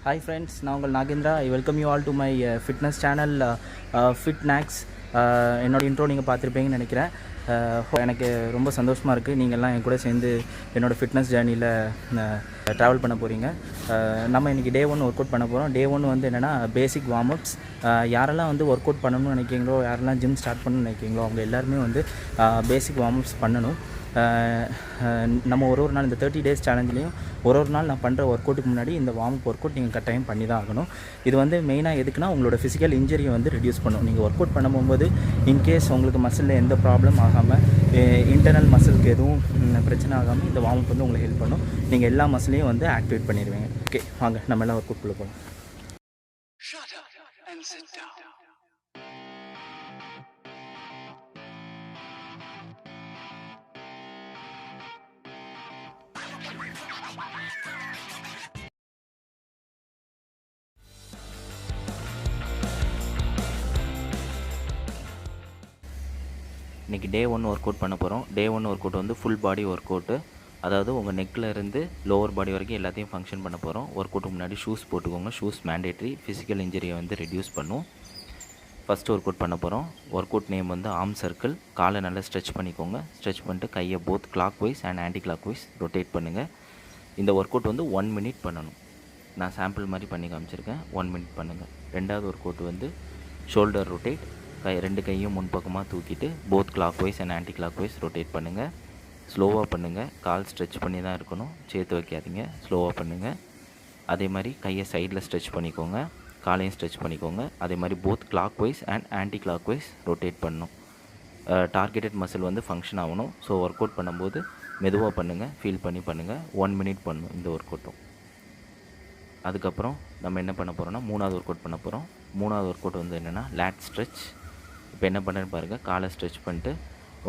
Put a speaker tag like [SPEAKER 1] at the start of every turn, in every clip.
[SPEAKER 1] Hi friends, நான் உங்கள் Nagendra. I welcome you all to my fitness channel Fitnagz. என்னோட intro நீங்கள் பார்த்துருப்பீங்கன்னு நினைக்கிறேன். எனக்கு ரொம்ப சந்தோஷமாக இருக்குது. நீங்கள்லாம் என் கூட சேர்ந்து என்னோடய ஃபிட்னஸ் ஜேர்னியில் ட்ராவல் பண்ண போகிறீங்க. நம்ம இன்றைக்கி டே 1 ஒர்க் அவுட் பண்ண போகிறோம். டே 1 வந்து என்னென்னா பேசிக் வார்ம்அப்ஸ். யாரெல்லாம் வந்து ஒர்க் அவுட் பண்ணணும்னு நினைக்கிறீங்களோ, யாரெல்லாம் ஜிம் ஸ்டார்ட் பண்ணணும்னு நினைக்கிறீங்களோ அவங்க எல்லாருமே வந்து பேசிக் வார்ம்அப்ஸ் பண்ணணும். நம்ம ஒரு நாள் இந்த 30 days சேலஞ்சிலையும் ஒரு நாள் நான் பண்ணுற ஒர்க் அவுட்டுக்கு முன்னாடி இந்த வார்ம்அப் ஒர்க் அவுட் நீங்கள் கட்டாயம் பண்ணி தான் ஆகணும். இது வந்து மெயினாக எதுக்குன்னா உங்களோட ஃபிசிக்கல் இன்ஜரியை வந்து ரெடியூஸ் பண்ணும். நீங்கள் ஒர்க் அவுட் பண்ணும்போது இன்கேஸ் உங்களுக்கு மசிலில் எந்த ப்ராப்ளம் ஆகாமல், இன்டர்னல் மசிலுக்கு எதுவும் பிரச்சனை ஆகாமல் இந்த வார்ம்அப் வந்து உங்களுக்கு ஹெல்ப் பண்ணும். நீங்கள் எல்லா மசிலையும் வந்து ஆக்டிவேட் பண்ணிடுவீங்க. ஓகே, வாங்க நம்ம எல்லாம் ஒர்க் அவுட் போகலாம். இன்றைக்கி டே 1 ஒர்க் அவுட் பண்ண போகிறோம். டே 1 ஒர்க் அவுட் வந்து ஃபுல் பாடி ஒர்க் அவுட்டு. அதாவது உங்கள் நெக்கில் இருந்து லோவர் பாடி வரைக்கும் எல்லாத்தையும் ஃபங்க்ஷன் பண்ண போகிறோம். ஒர்க் அவுட்டுக்கு முன்னாடி ஷூஸ் போட்டுக்கோங்க. ஷூஸ் மேண்டேட்ரி, ஃபிசிக்கல் இன்ஜரியை வந்து ரெடியூஸ் பண்ணும். ஃபஸ்ட்டு ஒர்க் அவுட் பண்ண போகிறோம். ஒர்க் அவுட் நேம் வந்து ஆர்ம் சர்க்கிள். காலை நல்லா ஸ்ட்ரெச் பண்ணிக்கோங்க. ஸ்ட்ரெச் பண்ணிட்டு கையை both clockwise and anti clock wise rotate பண்ணுங்கள். இந்த ஒர்க் அவுட் வந்து 1 minute பண்ணணும். நான் சாம்பிள் மாதிரி பண்ணி காமிச்சிருக்கேன். 1 minute பண்ணுங்கள். ரெண்டாவது ஒர்க் அவுட் வந்து ஷோல்டர் ரொட்டேட். ரெண்டு கையும் முன்பக்கமாக தூக்கிட்டு both clockwise and anti clock wise rotate பண்ணுங்கள். ஸ்லோவாக பண்ணுங்கள். கால் ஸ்ட்ரெச் பண்ணி தான் இருக்கணும், சேர்த்து வைக்காதீங்க. ஸ்லோவாக பண்ணுங்கள். அதே மாதிரி கையை சைடில் ஸ்ட்ரெச் பண்ணிக்கோங்க, காலையும் ஸ்ட்ரெச் பண்ணிக்கோங்க. அதே மாதிரி both clockwise and anti clock wise rotate பண்ணணும். டார்கெட்டட் மசில் வந்து ஃபங்க்ஷன் ஆகணும். ஸோ ஒர்க் அவுட் பண்ணும்போது மெதுவாக பண்ணுங்கள், ஃபீல் பண்ணி பண்ணுங்கள். 1 minute பண்ணணும் இந்த ஒர்க் அவுட்டும். அதுக்கப்புறம் நம்ம என்ன பண்ண போகிறோம்னா மூணாவது ஒர்க் அவுட் பண்ண போகிறோம். மூணாவது ஒர்க் அவுட் வந்து என்னென்னா லேட் ஸ்ட்ரெச். இப்போ என்ன பண்ணுறேன்னு பாருங்கள். காலை ஸ்ட்ரெச் பண்ணிட்டு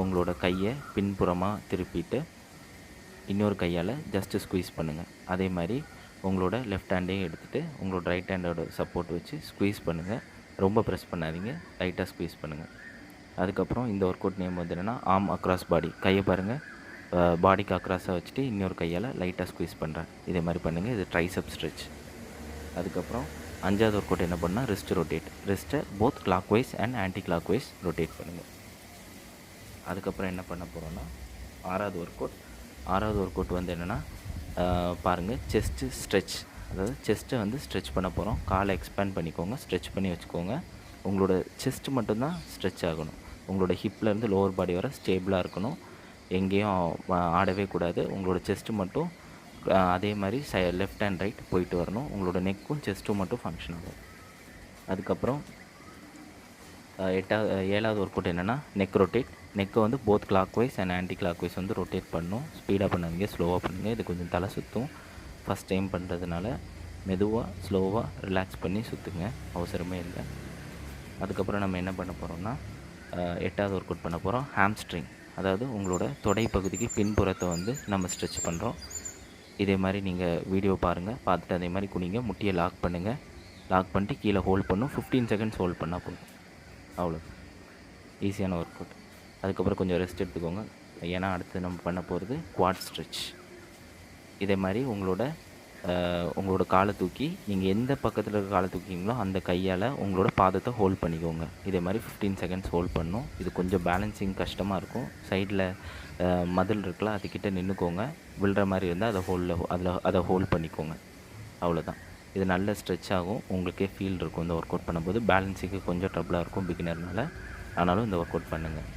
[SPEAKER 1] உங்களோட கையை பின்புறமாக திருப்பிட்டு இன்னொரு கையால் ஜஸ்ட்டு ஸ்குவீஸ் பண்ணுங்கள். அதே மாதிரி உங்களோட லெஃப்ட் ஹேண்டையும் எடுத்துகிட்டு உங்களோட ரைட் ஹேண்டோட சப்போர்ட் வச்சு ஸ்குவீஸ் பண்ணுங்கள். ரொம்ப ப்ரெஸ் பண்ணாதீங்க, லைட்டாக ஸ்குவீஸ் பண்ணுங்கள். அதுக்கப்புறம் இந்த ஒர்க் அவுட் நேம் வந்து என்னென்னா ஆர்ம் அக்ராஸ் பாடி. கையை பாருங்கள், பாடிக்கு அக்ராஸாக வச்சுட்டு இன்னொரு கையால் லைட்டாக ஸ்குவீஸ் பண்ணுறேன். இதே மாதிரி பண்ணுங்கள். இது ட்ரைசெப் ஸ்ட்ரெச். அதுக்கப்புறம் அஞ்சாவது ஒர்க் அவுட் என்ன பண்ணால் ரிஸ்ட் ரொட்டேட். ரிஸ்ட்டை both clockwise and anti clock wise rotate பண்ணுங்கள். அதுக்கப்புறம் என்ன பண்ண போகிறோன்னா ஆறாவது ஒர்க் அவுட். ஆறாவது ஒர்க் அவுட் வந்து என்னென்னா பாருங்கள், செஸ்ட்டு ஸ்ட்ரெச். அதாவது செஸ்ட்டை வந்து ஸ்ட்ரெச் பண்ண போகிறோம். காலை எக்ஸ்பேண்ட் பண்ணிக்கோங்க, ஸ்ட்ரெச் பண்ணி வச்சுக்கோங்க. உங்களோட செஸ்ட்டு மட்டும்தான் ஸ்ட்ரெச் ஆகணும். உங்களோட ஹிப்லேருந்து லோவர் பாடி வர ஸ்டேபிளாக இருக்கணும். எங்கேயும் ஆடவே கூடாது. உங்களோட செஸ்ட்டு மட்டும் அதே மாதிரி லெஃப்ட் அண்ட் ரைட் போயிட்டு வரணும். உங்களோட நெக்கும் செஸ்ட்டும் மட்டும் ஃபங்க்ஷன் ஆகும். அதுக்கப்புறம் ஏழாவது ஒர்க் அவுட் என்னென்னா நெக் ரொட்டேட். நெக்கை வந்து both clockwise and anti clock wise வந்து ரொட்டேட் பண்ணணும். ஸ்பீடாக பண்ணாதீங்க, ஸ்லோவாக பண்ணுங்கள். இது கொஞ்சம் தலை சுற்றும். ஃபஸ்ட் டைம் பண்ணுறதுனால மெதுவாக ஸ்லோவாக ரிலாக்ஸ் பண்ணி சுற்றுங்க, அவசரமே இல்லை. அதுக்கப்புறம் நம்ம என்ன பண்ண போகிறோம்னா எட்டாவது ஒர்க் அவுட் பண்ண போகிறோம் ஹாம்ஸ்ட்ரிங். அதாவது உங்களோட தொடை பகுதிக்கு பின்புறத்தை வந்து நம்ம ஸ்ட்ரெச் பண்ணுறோம். இதே மாதிரி நீங்கள் வீடியோ பாருங்கள், பார்த்துட்டு அதே மாதிரி குனிங்க. முட்டியை லாக் பண்ணுங்கள். லாக் பண்ணிட்டு கீழே ஹோல்ட் பண்ணும். 15 seconds ஹோல்ட் பண்ணால் போதும். அவ்வளோ ஈஸியான ஒர்க் அவுட். அதுக்கப்புறம் கொஞ்சம் ரெஸ்ட் எடுத்துக்கோங்க. ஏன்னா அடுத்து நம்ம பண்ண போகிறது குவாட் ஸ்ட்ரெச். இதே மாதிரி உங்களோட காலை தூக்கி நீங்கள் எந்த பக்கத்தில் இருக்க காலை தூக்கிங்களோ அந்த கையால் உங்களோட பாதத்தை ஹோல்ட் பண்ணிக்கோங்க. இதே மாதிரி 15 seconds ஹோல்ட் பண்ணணும். இது கொஞ்சம் பேலன்சிங் கஷ்டமாக இருக்கும். சைடில் மதில் இருக்குல்ல, அதுக்கிட்ட நின்றுக்கோங்க. விழுற மாதிரி இருந்தால் அதை ஹோல்ட் பண்ணிக்கோங்க. அவ்வளோதான். இது நல்ல ஸ்ட்ரெச் ஆகும். உங்களுக்கே ஃபீல் இருக்கும் இந்த ஒர்க் அவுட் பண்ணும்போது. பேலன்ஸிங்கு கொஞ்சம் ட்ரபிளாக இருக்கும் பிகினர்னால, ஆனாலும் இந்த ஒர்க் அவுட் பண்ணுங்கள்.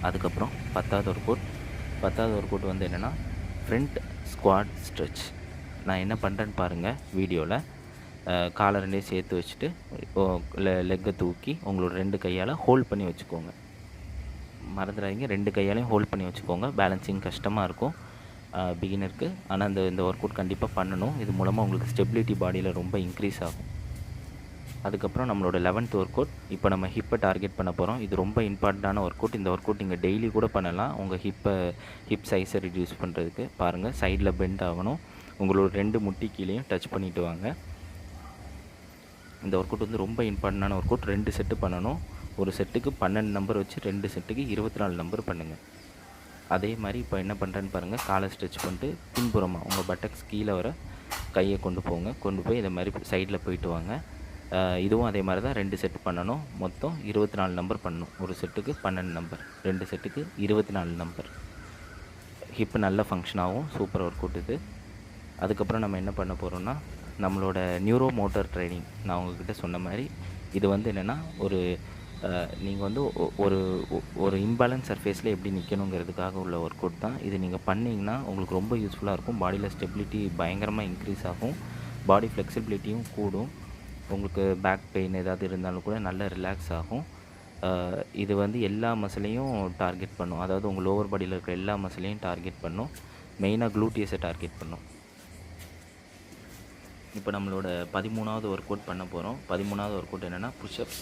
[SPEAKER 1] அதுக்கப்புறம் 10வது ஒர்க் அவுட் வந்து என்னென்னா ஃப்ரண்ட் ஸ்குவாட் ஸ்ட்ரெச். நான் என்ன பண்ணுறேன்னு பாருங்கள் வீடியோவில். காலை ரெண்டையும் சேர்த்து வச்சுட்டு லெக்கை தூக்கி உங்களோட 2 கையால் ஹோல்ட் பண்ணி வச்சுக்கோங்க. மறந்துடாதீங்க, 2 கையாலையும் ஹோல்ட் பண்ணி வச்சுக்கோங்க. பேலன்சிங் கஷ்டமாக இருக்கும் பிகினருக்கு. ஆனால் இந்த ஒர்க் அவுட் கண்டிப்பாக பண்ணணும். இது மூலமாக உங்களுக்கு ஸ்டெபிலிட்டி பாடியில் ரொம்ப இன்க்ரீஸ் ஆகும். அதுக்கப்புறம் நம்மளோட 11th ஒர்க் அவுட். இப்போ நம்ம ஹிப்பை டார்கெட் பண்ண போகிறோம். இது ரொம்ப இம்பார்ட்டண்டான ஒர்க் அவுட். இந்த ஒர்க் அவுட் நீங்கள் டெய்லி கூட பண்ணலாம். உங்கள் ஹிப் சைஸை ரிடியூஸ் பண்ணுறதுக்கு. பாருங்கள், சைடில் பெண்ட் ஆகணும். உங்களோட 2 முட்டி கீழேயும் டச் பண்ணிவிட்டு வாங்க. இந்த ஒர்க் அவுட் வந்து ரொம்ப இம்பார்ட்டண்டான ஒர்க் அவுட். 2 செட்டு பண்ணணும். ஒரு செட்டுக்கு 12 நம்பர் வச்சு 2 செட்டுக்கு 24 நம்பர் பண்ணுங்கள். அதே மாதிரி இப்போ என்ன பண்ணுறேன்னு பாருங்கள். காலை ஸ்ட்ரெச் பண்ணிட்டு பின்புறமாக உங்கள் பட்டக்ஸ் கீழே வர கையை கொண்டு போய் இதை மாதிரி சைடில் போயிட்டு வாங்க. இதுவும் அதே மாதிரி தான் 2 செட் பண்ணணும். மொத்தம் 24 நம்பர் பண்ணணும். ஒரு செட்டுக்கு 12 நம்பர், 2 செட்டுக்கு 24 நம்பர். ஹிப்பு நல்ல ஃபங்க்ஷன் ஆகும். சூப்பர் ஒர்க் அவுட் இது. அதுக்கப்புறம் நம்ம என்ன பண்ண போகிறோம்னா, நம்மளோட நியூரோ மோட்டார் ட்ரைனிங். நான் உங்கள்கிட்ட சொன்ன மாதிரி இது வந்து என்னென்னா, நீங்கள் வந்து ஒரு இம்பேலன்ஸ் சர்ஃபேஸில் எப்படி நிற்கணுங்கிறதுக்காக உள்ள ஒர்க் அவுட் தான் இது. நீங்கள் பண்ணிங்கன்னா உங்களுக்கு ரொம்ப யூஸ்ஃபுல்லாக இருக்கும். பாடியில் ஸ்டெபிலிட்டி பயங்கரமாக இன்க்ரீஸ் ஆகும். பாடி ஃப்ளெக்சிபிலிட்டியும் கூடும். உங்களுக்கு பேக் பெயின் ஏதாவது இருந்தாலும் கூட நல்லா ரிலாக்ஸ் ஆகும். இது வந்து எல்லா மசிலையும் டார்கெட் பண்ணும். அதாவது உங்கள் லோவர் பாடியில் இருக்கிற எல்லா மசிலையும் டார்கெட் பண்ணும். மெயினாக க்ளூட்டியஸை டார்கெட் பண்ணும். இப்போ நம்மளோட 13வது ஒர்க் அவுட் பண்ண போகிறோம். 13வது ஒர்க் அவுட் என்னென்னா புஷ்அப்ஸ்.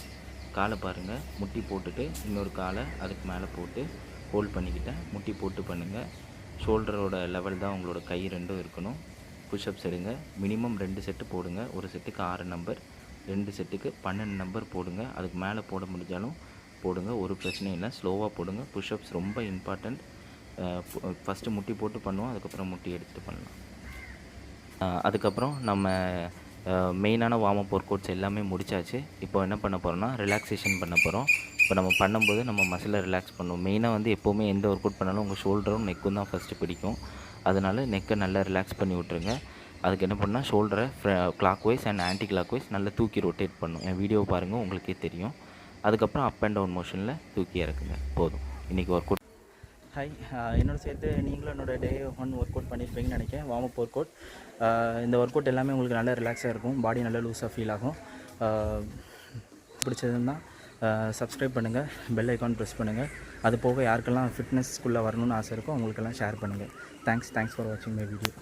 [SPEAKER 1] காலை பாருங்கள், முட்டி போட்டுட்டு இன்னொரு காலை அதுக்கு மேலே போட்டு ஹோல்ட் பண்ணிக்கிட்டேன். முட்டி போட்டு பண்ணுங்கள். ஷோல்டரோட லெவல் தான் உங்களோட கை ரெண்டும் இருக்கணும். புஷ்அப்ஸ் எடுங்க. மினிமம் 2 செட்டு போடுங்க. ஒரு செட்டுக்கு 6 நம்பர், 2 செட்டுக்கு 12 நம்பர் போடுங்க. அதுக்கு மேலே போட முடிஞ்சாலும் போடுங்க, ஒரு பிரச்சனையும் இல்லை. ஸ்லோவாக போடுங்க. புஷ்அப்ஸ் ரொம்ப இம்பார்ட்டண்ட். ஃபஸ்ட்டு முட்டி போட்டு பண்ணுவோம், அதுக்கப்புறம் முட்டி எடுத்துகிட்டு பண்ணலாம். அதுக்கப்புறம் நம்ம மெயினான வார்ம் அப் ஒர்க் அவுட்ஸ் எல்லாமே முடிச்சாச்சு. இப்போ என்ன பண்ண போகிறோம்னா ரிலாக்ஸேஷன் பண்ண போகிறோம். இப்போ நம்ம பண்ணும்போது நம்ம மசிலை ரிலாக்ஸ் பண்ணுவோம். மெயினாக வந்து எப்போவுமே எந்த ஒர்க் அவுட் பண்ணாலும் உங்கள் ஷோல்டரும் நெக்கும் தான் ஃபஸ்ட்டு பிடிக்கும். அதனால் நெக்கை நல்லா ரிலாக்ஸ் பண்ணி விட்ருங்க. அதுக்கு என்ன பண்ணால் ஷோல்டரை clockwise and anti clock wise நல்லா தூக்கி ரொட்டேட் பண்ணும். என் வீடியோவை பாருங்கள், உங்களுக்கே தெரியும். அதுக்கப்புறம் அப் அண்ட் டவுன் மோஷனில் தூக்கி இறக்குங்க. போதும். இன்றைக்கி ஒர்க் அவுட்.
[SPEAKER 2] ஹாய், என்னோட சேர்த்து நீங்களும் என்னோடய Day 1 ஒர்க் அவுட் பண்ணியிருப்பீங்கன்னு நினைக்கிறேன். Warm up work out. இந்த ஒர்க் அவுட் எல்லாமே உங்களுக்கு நல்லா ரிலாக்ஸாக இருக்கும். பாடி நல்லா லூஸாக ஃபீல் ஆகும். பிடிச்சதுன்னா சப்ஸ்கிரைப் பண்ணுங்கள், பெல் ஐக்கான் ப்ரெஸ் பண்ணுங்கள். அது போக யாருக்கெல்லாம் ஃபிட்னஸ்க்குள்ளே வரணும்னு ஆசை இருக்கோ அவங்களுக்கெல்லாம் ஷேர் பண்ணுங்கள். தேங்க்ஸ் ஃபார் வாட்சிங் மை வீடியோ.